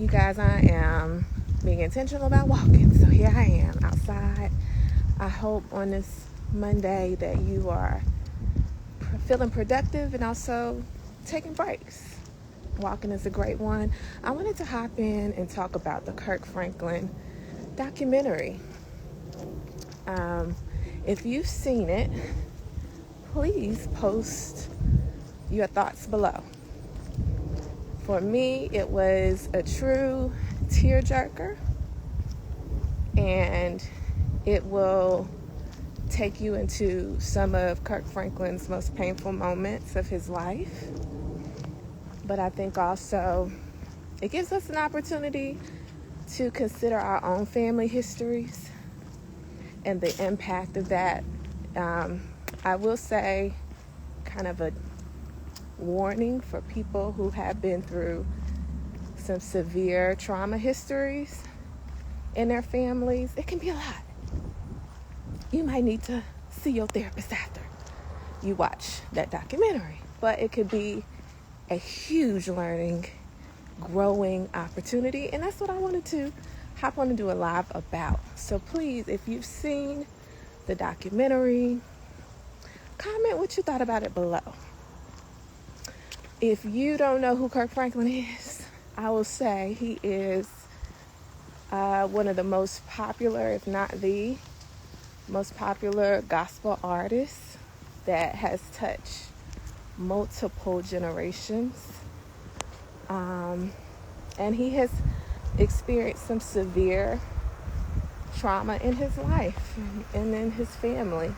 You guys, I am being intentional about walking. So here I am outside. I hope on this Monday that you are feeling productive and also taking breaks. Walking is a great one. I wanted to hop in and talk about the Kirk Franklin documentary. If you've seen it, please post your thoughts below. For me, it was a true tearjerker, and it will take you into some of Kirk Franklin's most painful moments of his life. But I think also it gives us an opportunity to consider our own family histories and the impact of that. I will say kind of a warning for people who have been through some severe trauma histories in their families. It can be a lot. You might need to see your therapist after you watch that documentary, but it could be a huge learning, growing opportunity, and that's what I wanted to hop on and do a live about. So please, if you've seen the documentary, comment what you thought about it below. If you don't know who Kirk Franklin is, I will say he is one of the most popular, if not the most popular gospel artists that has touched multiple generations. And he has experienced some severe trauma in his life and in his family.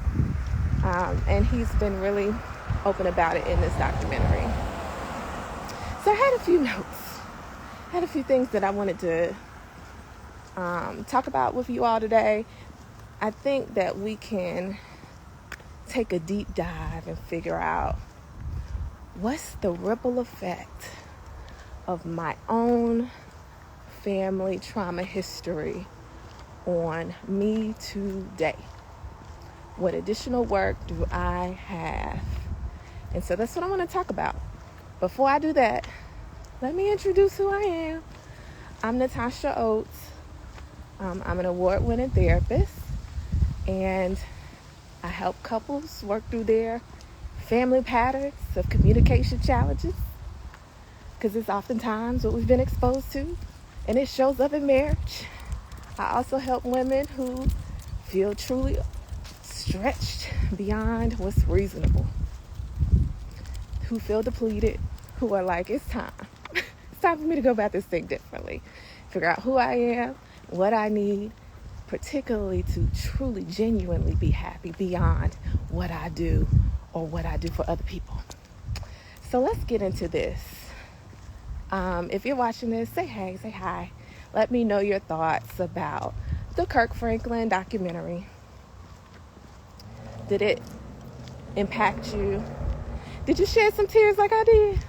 And he's been really open about it in this documentary. So I had a few notes. I had a few things that I wanted to talk about with you all today. I think that we can take a deep dive and figure out what's the ripple effect of my own family trauma history on me today. What additional work do I have? And so that's what I want to talk about. Before I do that, let me introduce who I am. I'm Natasha Oates. I'm an award-winning therapist, and I help couples work through their family patterns of communication challenges, because it's oftentimes what we've been exposed to, and it shows up in marriage. I also help women who feel truly stretched beyond what's reasonable, who feel depleted, who are like, it's time. It's time for me to go about this thing differently. Figure out who I am, what I need, particularly to truly, genuinely be happy beyond what I do or what I do for other people. So let's get into this. If you're watching this, say hey, say hi. Let me know your thoughts about the Kirk Franklin documentary. Did it impact you? Did you shed some tears like I did?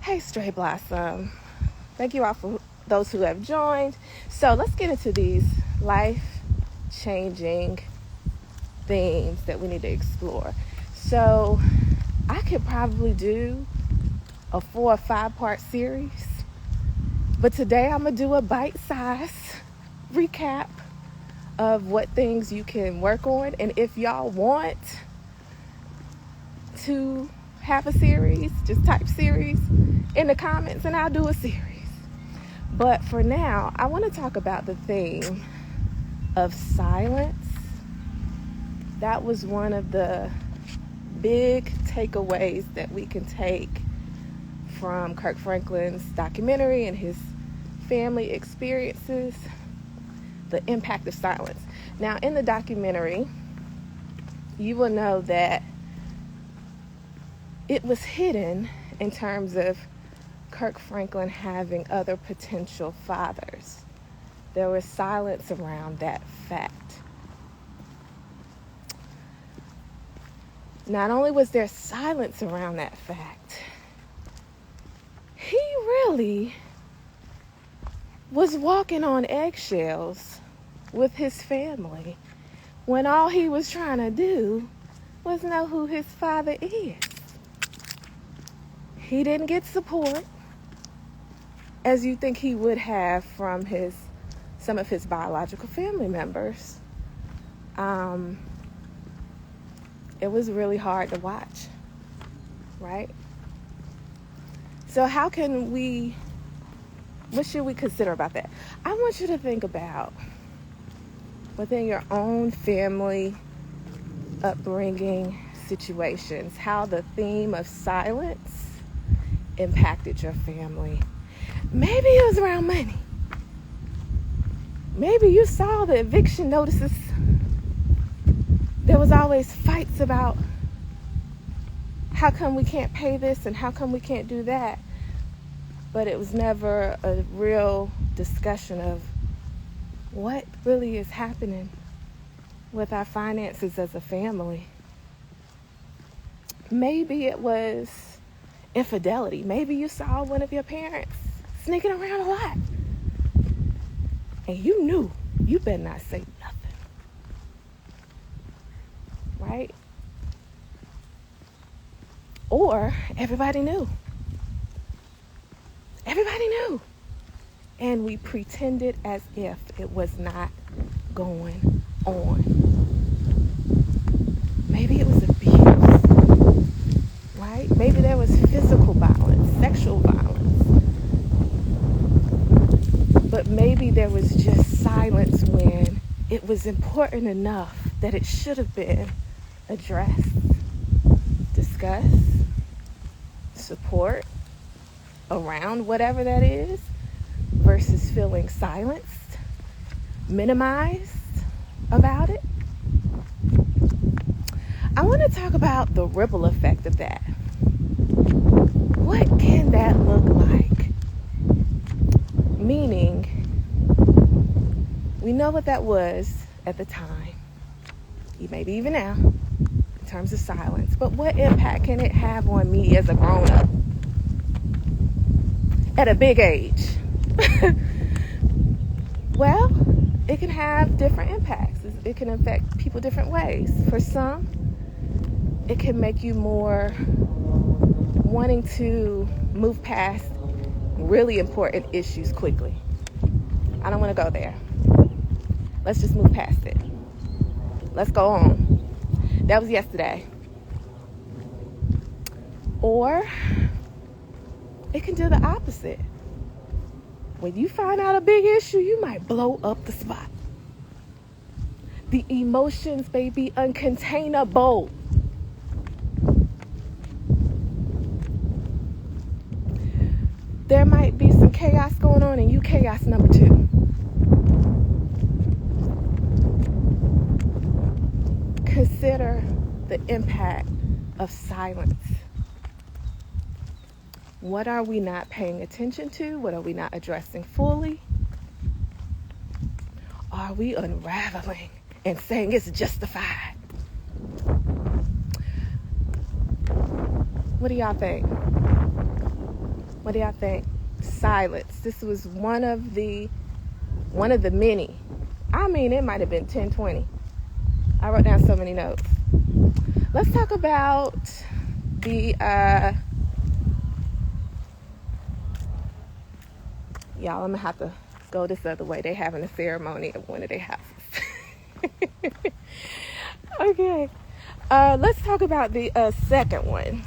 Hey, Stray Blossom. Thank you all for those who have joined. So let's get into these life-changing themes that we need to explore. So I could probably do a 4 or 5 part series, but today I'm gonna do a bite-sized recap of what things you can work on. And if y'all want to have a series, just type series in the comments and I'll do a series. But for now, I want to talk about the theme of silence. That was one of the big takeaways that we can take from Kirk Franklin's documentary and his family experiences, the impact of silence. Now, in the documentary, you will know that it was hidden in terms of Kirk Franklin having other potential fathers. There was silence around that fact. Not only was there silence around that fact, he really was walking on eggshells with his family when all he was trying to do was know who his father is. He didn't get support. as you think he would have from some of his biological family members. It was really hard to watch, right? So what should we consider about that? I want you to think about within your own family upbringing situations, how the theme of silence impacted your family. Maybe it was around money. Maybe you saw the eviction notices. There was always fights about how come we can't pay this and how come we can't do that. But it was never a real discussion of what really is happening with our finances as a family. Maybe it was infidelity. Maybe you saw one of your parents sneaking around a lot. And you knew you better not say nothing. Right? Or everybody knew. Everybody knew. And we pretended as if it was not going on. Maybe it was abuse. Right? Maybe there was physical violence, sexual violence. But maybe there was just silence when it was important enough that it should have been addressed, discussed, support around whatever that is, versus feeling silenced, minimized about it. I want to talk about the ripple effect of that. What can that look like? Meaning, we know what that was at the time, maybe even now, in terms of silence, but what impact can it have on me as a grown-up at a big age? Well, it can have different impacts. It can affect people different ways. For some, it can make you more wanting to move past really important issues quickly. I don't want to go there. Let's just move past it. Let's go on. That was yesterday. Or it can do the opposite. When you find out a big issue, you might blow up the spot. The emotions may be uncontainable. There might be some chaos going on and you chaos number 2. Consider the impact of silence. What are we not paying attention to? What are we not addressing fully? Are we unraveling and saying it's justified? What do y'all think? What do y'all think? Silence. This was one of the many. I mean, it might have been 10, 20. I wrote down so many notes. Let's talk about the y'all, I'm gonna have to go this other way. They having a ceremony at one of their houses. Okay. Let's talk about the second one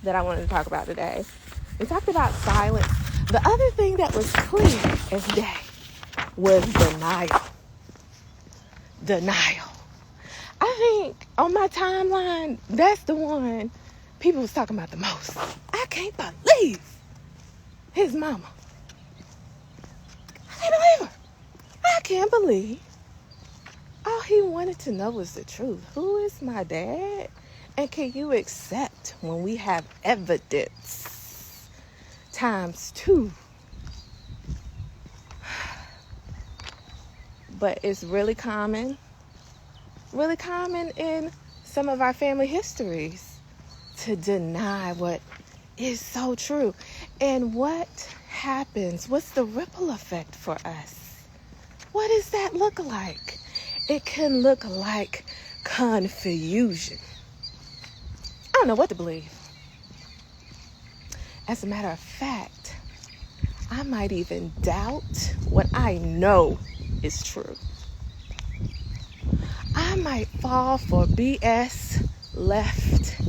that I wanted to talk about today. We talked about silence. The other thing that was clear as day was denial. Denial. I think on my timeline, that's the one people was talking about the most. I can't believe his mama. I can't believe her. I can't believe all he wanted to know was the truth. Who is my dad? And can you accept when we have evidence times 2? But it's really common in some of our family histories to deny what is so true. And what happens? What's the ripple effect for us? What does that look like? It can look like confusion. I don't know what to believe. As a matter of fact, I might even doubt what I know is true. I might fall for BS left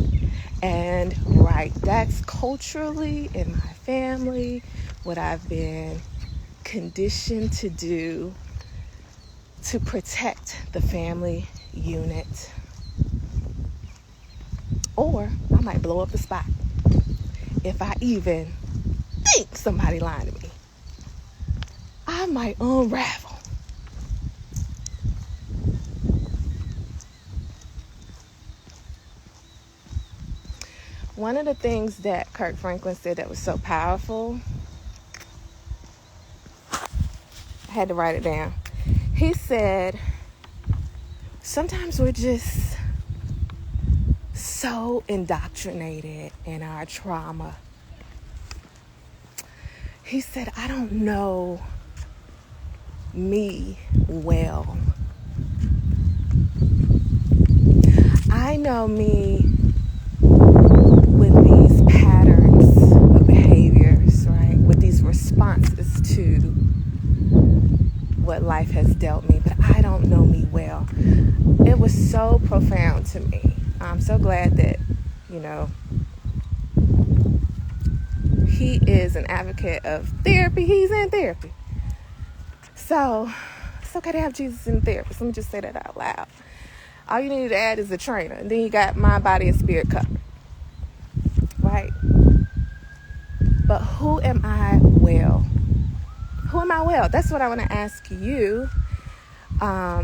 and right. That's culturally in my family what I've been conditioned to do to protect the family unit. Or I might blow up the spot if I even think somebody lying to me. I might unravel. One of the things that Kirk Franklin said that was so powerful, I had to write it down. He said, sometimes we're just so indoctrinated in our trauma. He said, I don't know me well. I know me with these patterns of behaviors, right? With these responses to what life has dealt me, but I don't know me well. It was so profound to me. I'm so glad that, he is an advocate of therapy. He's in therapy. So it's okay to have Jesus in therapy. Let me just say that out loud. All you need to add is a trainer. And then you got mind, body, and spirit covered. Right? But who am I well? Who am I well? That's what I want to ask you.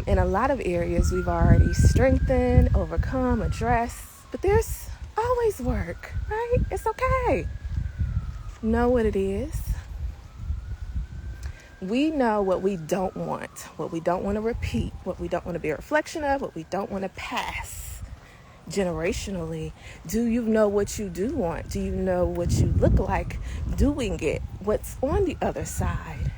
In a lot of areas, we've already strengthened, overcome, addressed. But there's always work, right? It's okay. Know what it is. We know what we don't want, what we don't want to repeat, what we don't want to be a reflection of, what we don't want to pass generationally. Do you know what you do want? Do you know what you look like doing it? What's on the other side?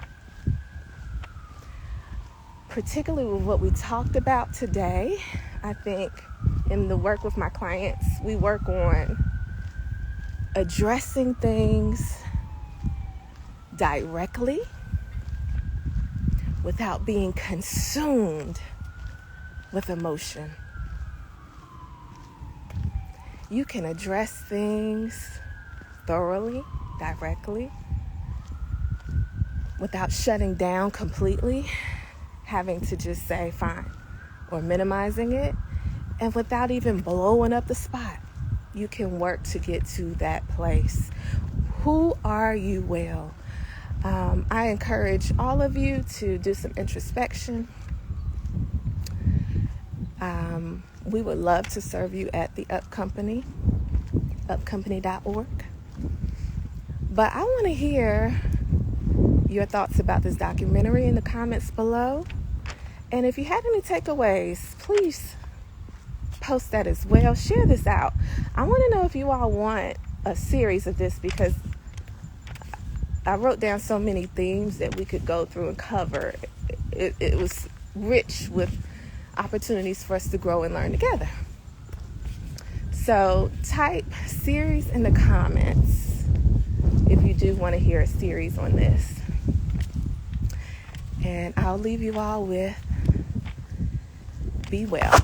Particularly with what we talked about today, I think in the work with my clients, we work on addressing things directly without being consumed with emotion. You can address things thoroughly, directly, without shutting down completely, having to just say fine, or minimizing it, and without even blowing up the spot. You can work to get to that place. Who are you well? I encourage all of you to do some introspection. We would love to serve you at the Up Company, upcompany.org. But I want to hear your thoughts about this documentary in the comments below. And if you had any takeaways, please post that as well. Share this out. I want to know if you all want a series of this, because I wrote down so many themes that we could go through and cover. It was rich with opportunities for us to grow and learn together. So type series in the comments if you do want to hear a series on this. And I'll leave you all with be well.